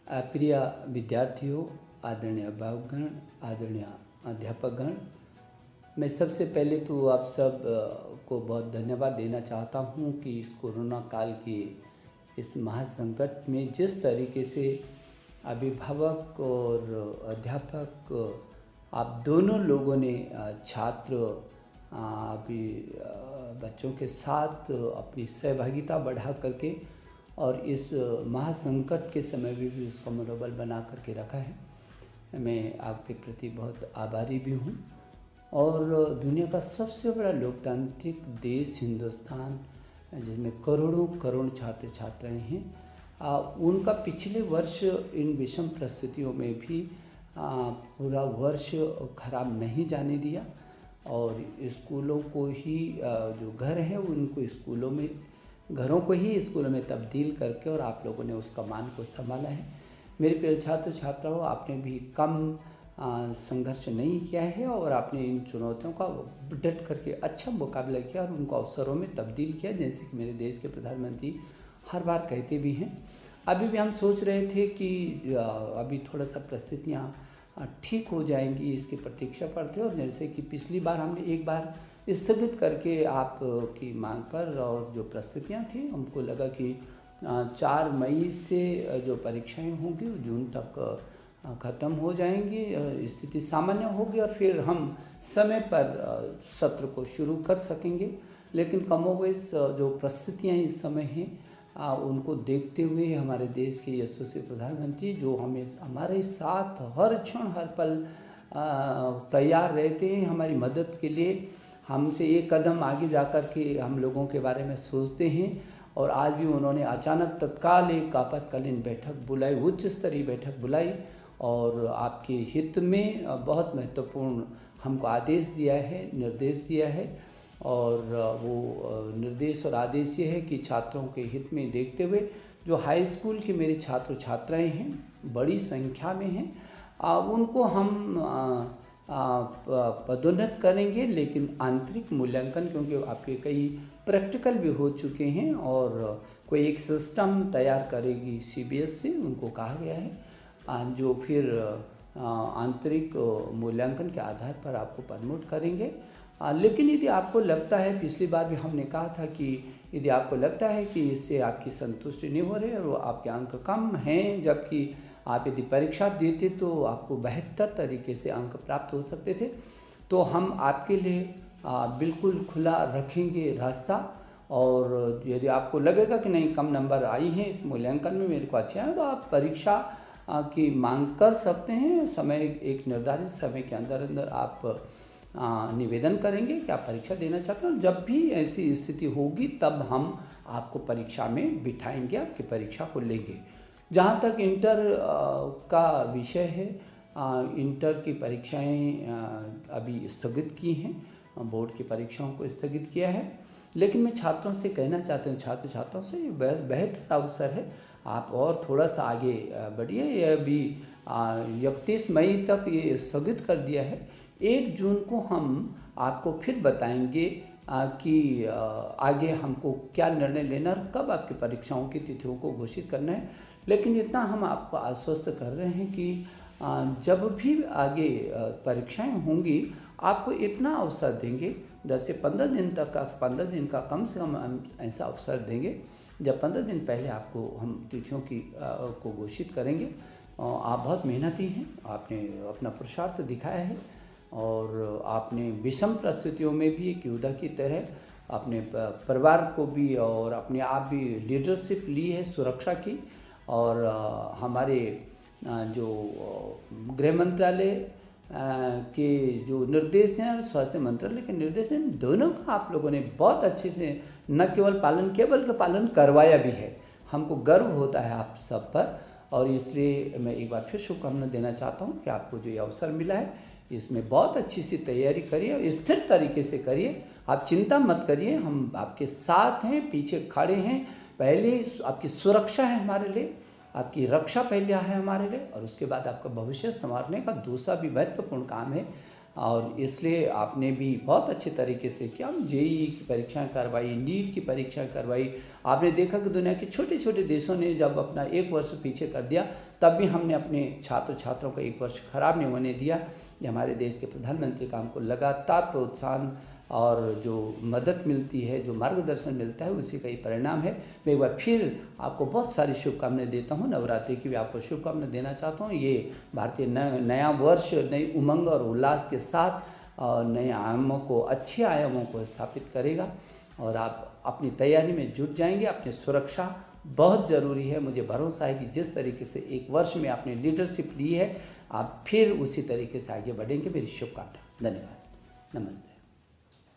प्रिय विद्यार्थियों, आदरणीय अभिभावकगण, आदरणीय अध्यापकगण, मैं सबसे पहले तो आप सब को बहुत धन्यवाद देना चाहता हूं कि इस कोरोना काल के इस महासंकट में जिस तरीके से अभिभावक और अध्यापक आप दोनों लोगों ने छात्र अभी बच्चों के साथ अपनी सहभागिता बढ़ा करके और इस महासंकट के समय भी उसका मनोबल बना करके रखा है। मैं आपके प्रति बहुत आभारी भी हूँ। और दुनिया का सबसे बड़ा लोकतांत्रिक देश हिंदुस्तान, जिसमें करोड़ों करोड़ छात्र छात्राएं हैं, उनका पिछले वर्ष इन विषम परिस्थितियों में भी पूरा वर्ष खराब नहीं जाने दिया और स्कूलों को ही जो घर हैं उनको स्कूलों में घरों को ही स्कूलों में तब्दील करके और आप लोगों ने उस कमान को संभाला है। मेरे प्रिय छात्र छात्राओं, आपने भी कम संघर्ष नहीं किया है और आपने इन चुनौतियों का डट करके अच्छा मुकाबला किया और उनको अवसरों में तब्दील किया, जैसे कि मेरे देश के प्रधानमंत्री हर बार कहते भी हैं। अभी भी हम सोच रहे थे कि अभी थोड़ा सा परिस्थितियाँ ठीक हो जाएंगी, इसकी प्रतीक्षा पर थे। और जैसे कि पिछली बार हमने एक बार स्थगित करके आप की मांग पर और जो परिस्थितियाँ थी, हमको लगा कि 4 मई से जो परीक्षाएं होंगी वो जून तक ख़त्म हो जाएंगी, स्थिति सामान्य होगी और फिर हम समय पर सत्र को शुरू कर सकेंगे। लेकिन कमोबेश जो परिस्थितियाँ इस समय हैं उनको देखते हुए हमारे देश के यशस्वी प्रधानमंत्री, जो हमें हमारे साथ हर क्षण हर पल तैयार रहते हैं हमारी मदद के लिए, हमसे एक कदम आगे जाकर के हम लोगों के बारे में सोचते हैं। और आज भी उन्होंने अचानक तत्काल एक आपातकालीन बैठक बुलाई, उच्च स्तरीय बैठक बुलाई और आपके हित में बहुत महत्वपूर्ण हमको आदेश दिया है, निर्देश दिया है। और वो निर्देश और आदेश ये है कि छात्रों के हित में देखते हुए जो हाई स्कूल के मेरे छात्र छात्राएं हैं, बड़ी संख्या में हैं, उनको हम पदोन्नत करेंगे। लेकिन आंतरिक मूल्यांकन, क्योंकि आपके कई प्रैक्टिकल भी हो चुके हैं और कोई एक सिस्टम तैयार करेगी CBSE, उनको कहा गया है, जो फिर आंतरिक मूल्यांकन के आधार पर आपको प्रमोट करेंगे। लेकिन यदि आपको लगता है, पिछली बार भी हमने कहा था कि यदि आपको लगता है कि इससे आपकी संतुष्टि नहीं हो रही है और आपके अंक कम हैं, जबकि आप यदि परीक्षा देते तो आपको बेहतर तरीके से अंक प्राप्त हो सकते थे, तो हम आपके लिए बिल्कुल खुला रखेंगे रास्ता। और यदि आपको लगेगा कि नहीं, कम नंबर आई हैं इस मूल्यांकन में, मेरे को अच्छे हैं, तो आप परीक्षा की मांग कर सकते हैं। समय, एक निर्धारित समय के अंदर अंदर आप निवेदन करेंगे कि आप परीक्षा देना चाहते हैं। जब भी ऐसी स्थिति होगी तब हम आपको परीक्षा में बिठाएंगे, आपकी परीक्षा को लेंगे। जहाँ तक इंटर का विषय है, इंटर की परीक्षाएं अभी स्थगित की हैं, बोर्ड की परीक्षाओं को स्थगित किया है। लेकिन मैं छात्रों से कहना चाहता हूँ, छात्र छात्राओं से, ये बेहतर अवसर है, आप और थोड़ा सा आगे बढ़िए। ये अभी 31 मई तक ये स्थगित कर दिया है। 1 जून को हम आपको फिर बताएंगे कि आगे हमको क्या निर्णय लेना और कब आपकी परीक्षाओं की तिथियों को घोषित करना है। लेकिन इतना हम आपको आश्वस्त कर रहे हैं कि जब भी आगे परीक्षाएं होंगी, आपको इतना अवसर देंगे, 10 से 15 दिन तक का, 15 दिन का कम से कम हम ऐसा अवसर देंगे जब 15 दिन पहले आपको हम तिथियों की को घोषित करेंगे। आप बहुत मेहनती हैं, आपने अपना पुरुषार्थ दिखाया है और आपने विषम परिस्थितियों में भी एक योद्धा की तरह अपने परिवार को भी और अपने आप भी लीडरशिप ली है सुरक्षा की। और हमारे जो गृह मंत्रालय के जो निर्देश हैं और स्वास्थ्य मंत्रालय के निर्देश हैं, दोनों का आप लोगों ने बहुत अच्छे से न केवल पालन किया बल्कि पालन करवाया भी है। हमको गर्व होता है आप सब पर और इसलिए मैं एक बार फिर शुभकामना देना चाहता हूँ कि आपको जो ये अवसर मिला है इसमें बहुत अच्छी सी तैयारी करिए और स्थिर तरीके से करिए। आप चिंता मत करिए, हम आपके साथ हैं, पीछे खड़े हैं। पहले आपकी सुरक्षा है हमारे लिए, आपकी रक्षा पहले है हमारे लिए और उसके बाद आपका भविष्य संवारने का दूसरा भी महत्वपूर्ण काम है। और इसलिए आपने भी बहुत अच्छे तरीके से किया। जेईई की परीक्षाएं करवाई, नीट की परीक्षाएं करवाई। आपने देखा कि दुनिया के छोटे छोटे देशों ने जब अपना 1 वर्ष पीछे कर दिया, तब भी हमने अपने छात्र छात्राओं को 1 वर्ष खराब नहीं होने दिया। ये हमारे देश के प्रधानमंत्री का हमको लगातार प्रोत्साहन और जो मदद मिलती है, जो मार्गदर्शन मिलता है, उसी का ही परिणाम है। मैं एक बार फिर आपको बहुत सारी शुभकामनाएं देता हूं। नवरात्रि की भी आपको शुभकामनाएं देना चाहता हूं। ये भारतीय नया वर्ष नई उमंग और उल्लास के साथ नए आयामों को, अच्छे आयामों को स्थापित करेगा और आप अपनी तैयारी में जुट जाएंगे। अपनी सुरक्षा बहुत ज़रूरी है। मुझे भरोसा है कि जिस तरीके से 1 वर्ष में आपने लीडरशिप ली है, आप फिर उसी तरीके से आगे बढ़ेंगे। मेरी शुभकामनाएं। धन्यवाद। नमस्ते।